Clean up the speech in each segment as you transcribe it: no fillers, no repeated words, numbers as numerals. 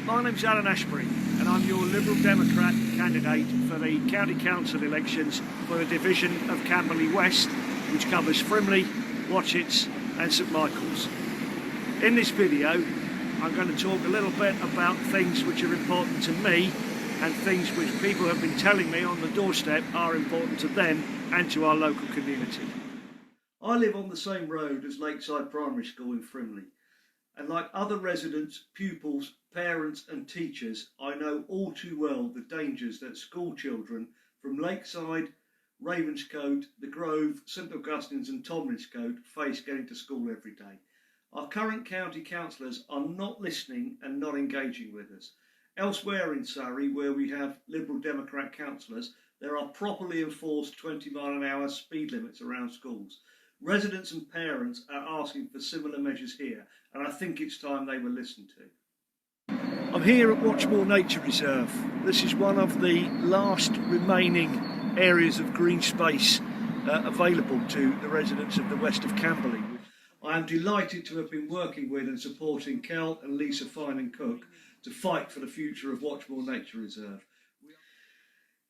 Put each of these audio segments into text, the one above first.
My name's Alan Ashbury and I'm your Liberal Democrat candidate for the County Council elections for the division of Camberley West, which covers Frimley, Watchetts and St Michael's. In this video I'm going to talk a little bit about things which are important to me and things which people have been telling me on the doorstep are important to them and to our local community. I live on the same road as Lakeside Primary School in Frimley. And like other residents, pupils, parents and teachers, I know all too well the dangers that school children from Lakeside, Ravenscote, The Grove, St Augustine's and Tomlinscote face getting to school every day. Our current county councillors are not listening and not engaging with us. Elsewhere in Surrey, where we have Liberal Democrat councillors, there are properly enforced 20-mile-an-hour speed limits around schools. Residents and parents are asking for similar measures here, and I think it's time they were listened to. I'm here at Watchmore Nature Reserve. This is one of the last remaining areas of green space available to the residents of the west of Camberley. I am delighted to have been working with and supporting Kel and Lisa Fine and Cook to fight for the future of Watchmore Nature Reserve.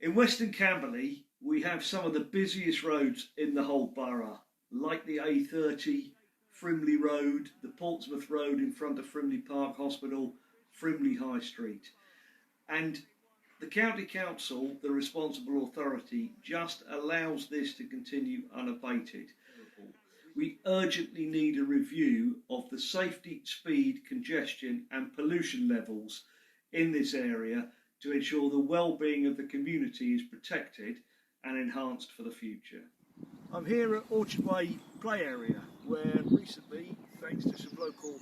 In Western Camberley, we have some of the busiest roads in the whole borough, like the A30, Frimley Road, the Portsmouth Road in front of Frimley Park Hospital, Frimley High Street. And the County Council, the responsible authority, just allows this to continue unabated. We urgently need a review of the safety, speed, congestion and pollution levels in this area to ensure the well-being of the community is protected and enhanced for the future. I'm here at Orchard Way play area where recently, thanks to some local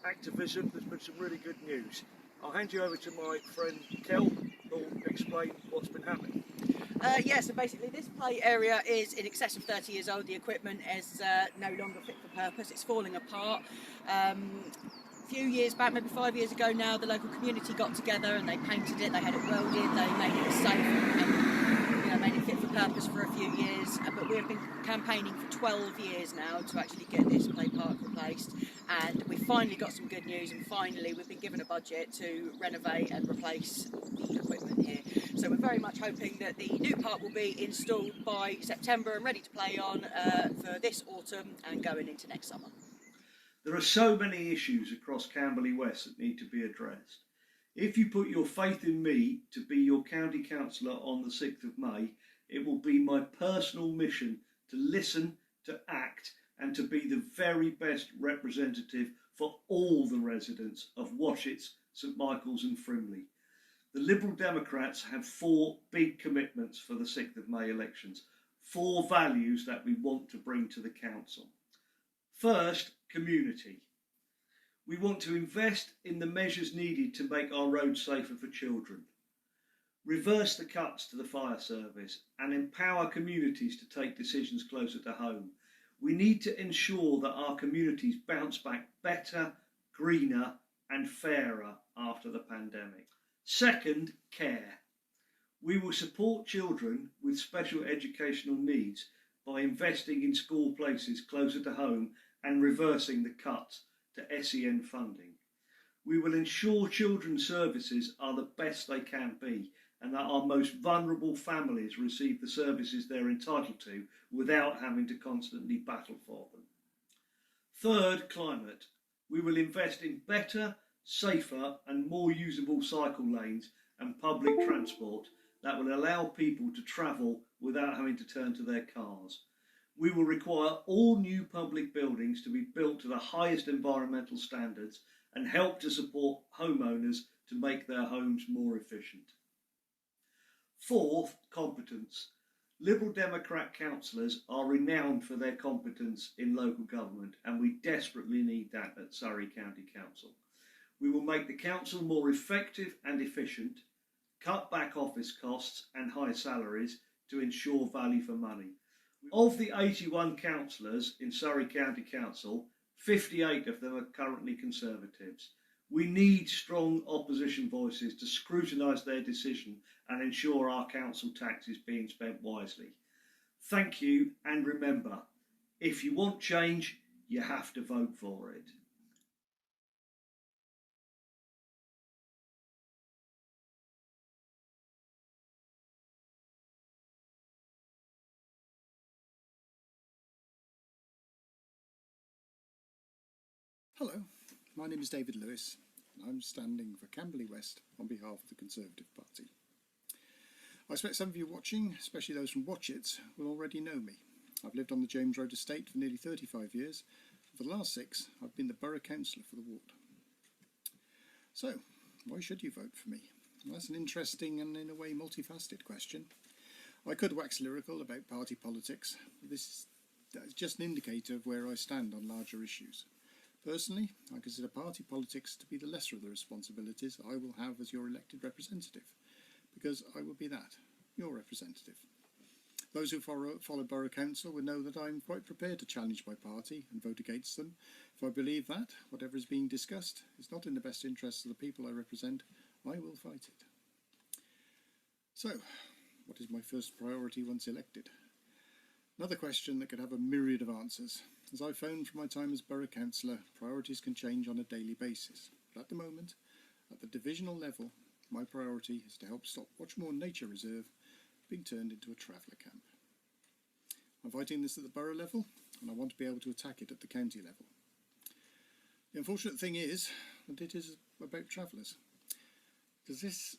activism, there's been some really good news. I'll hand you over to my friend Kel, who'll explain what's been happening. So basically this play area is in excess of 30 years old. The equipment is no longer fit for purpose. It's falling apart. A few years back, maybe 5 years ago now, the local community got together and they painted it, they had it welded, they made it safe and made it fit for purpose for a few years. But we have been campaigning for 12 years now to actually get this play park replaced, and we finally got some good news, and finally we've been given a budget to renovate and replace the equipment here. So we're very much hoping that the new park will be installed by September and ready to play on for this autumn and going into next summer. There are so many issues across Camberley West that need to be addressed. If you put your faith in me to be your county councillor on the 6th of May, it will be my personal mission to listen, to act and to be the very best representative for all the residents of Watchetts, St Michael's and Frimley. The Liberal Democrats have 4 big commitments for the 6th of May elections, 4 values that we want to bring to the council. First, community. We want to invest in the measures needed to make our roads safer for children, reverse the cuts to the fire service and empower communities to take decisions closer to home. We need to ensure that our communities bounce back better, greener and fairer after the pandemic. Second, care. We will support children with special educational needs by investing in school places closer to home and reversing the cuts to SEN funding. We will ensure children's services are the best they can be and that our most vulnerable families receive the services they're entitled to without having to constantly battle for them. Third, climate. We will invest in better, safer and more usable cycle lanes and public transport that will allow people to travel without having to turn to their cars. We will require all new public buildings to be built to the highest environmental standards and help to support homeowners to make their homes more efficient. Fourth, competence. Liberal Democrat councillors are renowned for their competence in local government and we desperately need that at Surrey County Council. We will make the council more effective and efficient, cut back office costs and high salaries to ensure value for money. Of the 81 councillors in Surrey County Council, 58 of them are currently Conservatives. We need strong opposition voices to scrutinise their decision and ensure our council tax is being spent wisely. Thank you, and remember, if you want change, you have to vote for it. Hello, my name is David Lewis and I'm standing for Camberley West on behalf of the Conservative Party. I expect some of you watching, especially those from Watch It, will already know me. I've lived on the James Road estate for nearly 35 years. For the last 6, I've been the Borough Councillor for the ward. So, why should you vote for me? Well, that's an interesting and in a way multifaceted question. I could wax lyrical about party politics, but that's just an indicator of where I stand on larger issues. Personally, I consider party politics to be the lesser of the responsibilities I will have as your elected representative, because I will be that, your representative. Those who follow Borough Council will know that I'm quite prepared to challenge my party and vote against them. If I believe that whatever is being discussed is not in the best interests of the people I represent, I will fight it. So, what is my first priority once elected? Another question that could have a myriad of answers. As I've found from my time as Borough Councillor, priorities can change on a daily basis. But at the moment, at the divisional level, my priority is to help stop Watchmore Nature Reserve being turned into a traveller camp. I'm fighting this at the borough level, and I want to be able to attack it at the county level. The unfortunate thing is that it is about travellers, because this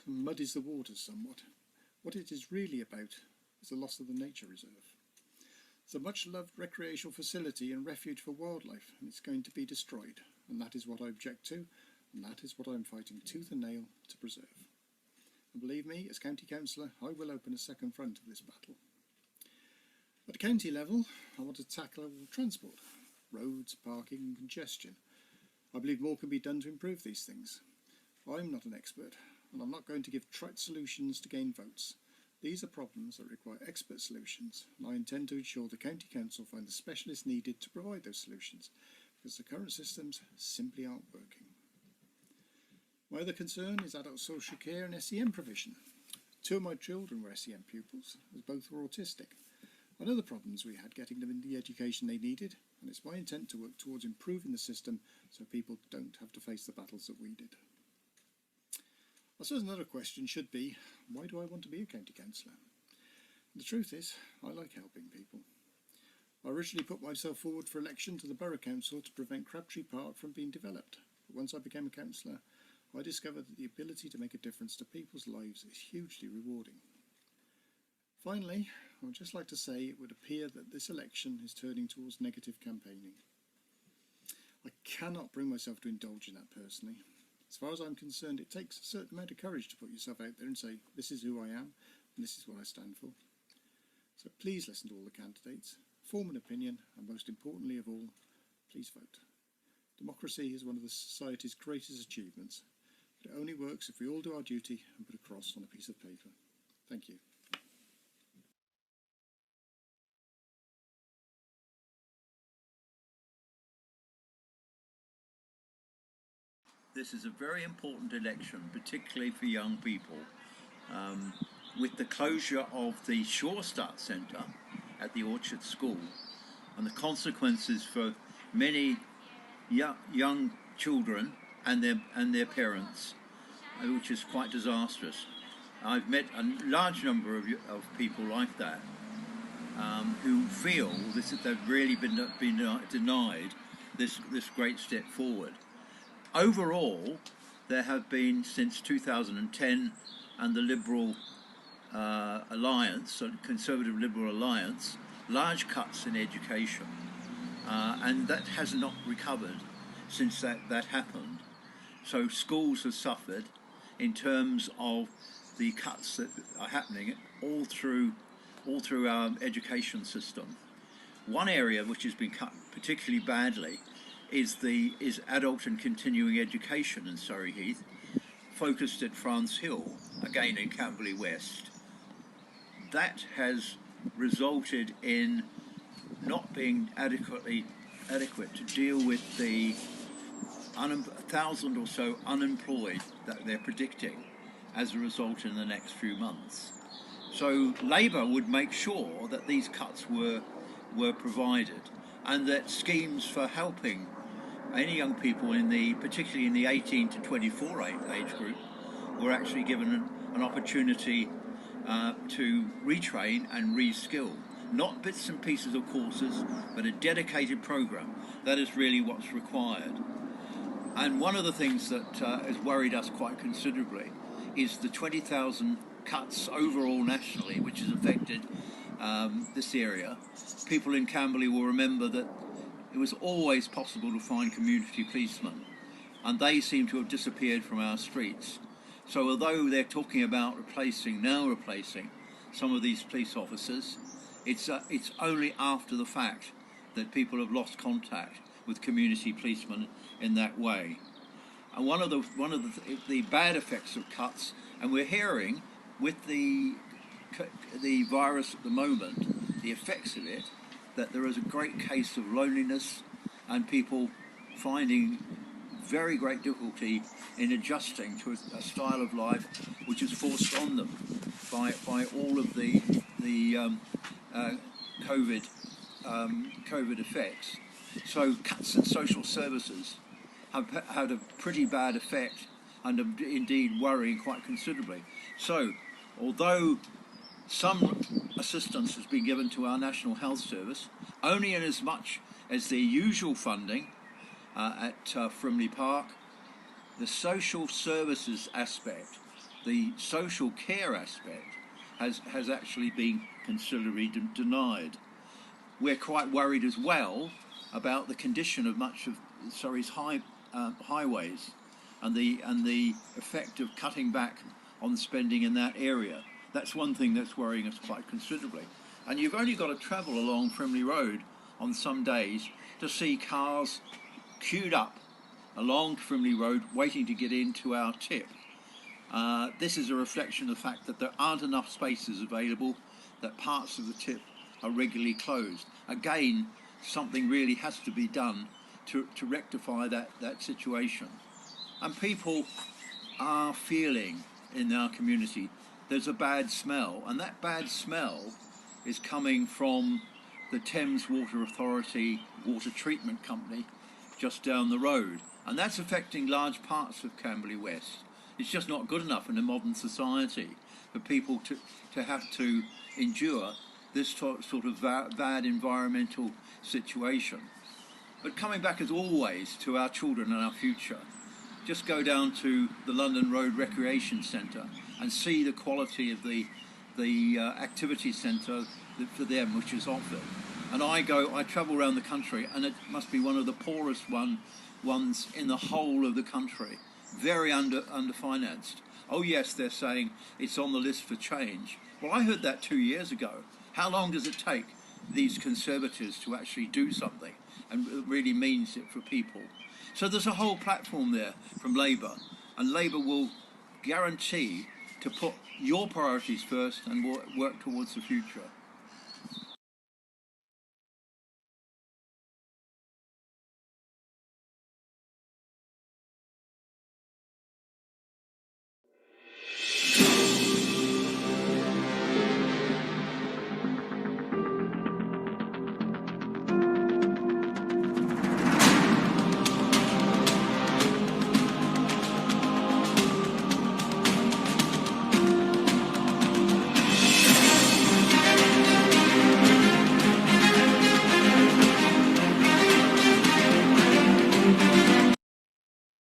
muddies the waters somewhat. What it is really about is the loss of the nature reserve. It's a much-loved recreational facility and refuge for wildlife, and it's going to be destroyed, and that is what I object to, and that is what I'm fighting tooth and nail to preserve. And believe me, as County Councillor, I will open a second front of this battle. At county level, I want to tackle transport, roads, parking and congestion. I believe more can be done to improve these things. I'm not an expert, and I'm not going to give trite solutions to gain votes. These are problems that require expert solutions, and I intend to ensure the County Council find the specialists needed to provide those solutions, because the current systems simply aren't working. My other concern is adult social care and SEM provision. 2 of my children were SEM pupils, as both were autistic. I know the problems we had getting them in the education they needed, and it's my intent to work towards improving the system so people don't have to face the battles that we did. I suppose another question should be, why do I want to be a county councillor? The truth is, I like helping people. I originally put myself forward for election to the Borough Council to prevent Crabtree Park from being developed. But once I became a councillor, I discovered that the ability to make a difference to people's lives is hugely rewarding. Finally, I would just like to say it would appear that this election is turning towards negative campaigning. I cannot bring myself to indulge in that personally. As far as I'm concerned, it takes a certain amount of courage to put yourself out there and say, this is who I am, and this is what I stand for. So please listen to all the candidates, form an opinion, and most importantly of all, please vote. Democracy is one of the society's greatest achievements, but it only works if we all do our duty and put a cross on a piece of paper. Thank you. This is a very important election, particularly for young people. With the closure of the Shore Start Centre at the Orchard School and the consequences for many young children and their parents, which is quite disastrous. I've met a large number of people like that who feel they've really been denied this great step forward. Overall, there have been, since 2010 and the Liberal Alliance, Conservative Liberal Alliance, large cuts in education, and that has not recovered since that happened. So schools have suffered in terms of the cuts that are happening all through our education system. One area which has been cut particularly badly is adult and continuing education in Surrey Heath, focused at France Hill, again in Camberley West. That has resulted in not being adequate to deal with the 1,000 or so unemployed that they're predicting as a result in the next few months. So Labour would make sure that these cuts were provided, and that schemes for helping any young people particularly in the 18 to 24 age group were actually given an opportunity to retrain and reskill. not bits and pieces of courses, but a dedicated program. That is really what's required. And one of the things that has worried us quite considerably is the 20,000 cuts overall nationally, which has affected this area. People in Camberley will remember that it was always possible to find community policemen, and they seem to have disappeared from our streets. So although they're talking about replacing some of these police officers, it's only after the fact that people have lost contact with community policemen in that way. And one of the bad effects of cuts, and we're hearing with the virus at the moment, the effects of it, that there is a great case of loneliness and people finding very great difficulty in adjusting to a style of life which is forced on them by all of the COVID effects. So cuts in social services have had a pretty bad effect and are indeed worrying quite considerably. So although some assistance has been given to our National Health Service, only in as much as their usual funding at Frimley Park, the social services aspect, the social care aspect has actually been considerably denied. We're quite worried as well about the condition of much of Surrey's highways and the effect of cutting back on spending in that area. That's one thing that's worrying us quite considerably. And you've only got to travel along Frimley Road on some days to see cars queued up along Frimley Road waiting to get into our tip. This is a reflection of the fact that there aren't enough spaces available, that parts of the tip are regularly closed. Again, something really has to be done to rectify that situation. And people are feeling in our community there's a bad smell, and that bad smell is coming from the Thames Water Authority water treatment company just down the road, and that's affecting large parts of Camberley West. It's just not good enough in a modern society for people to have to endure this sort of bad environmental situation. But coming back as always to our children and our future, just go down to the London Road Recreation Centre and see the quality of the activity centre for them which is offered. And I travel around the country, and it must be one of the poorest ones in the whole of the country, very underfinanced. Oh yes, they're saying it's on the list for change. Well, I heard that 2 years ago. How long does it take these Conservatives to actually do something and it really means it for people? So there's a whole platform there from Labour, and Labour will guarantee to put your priorities first and work towards the future.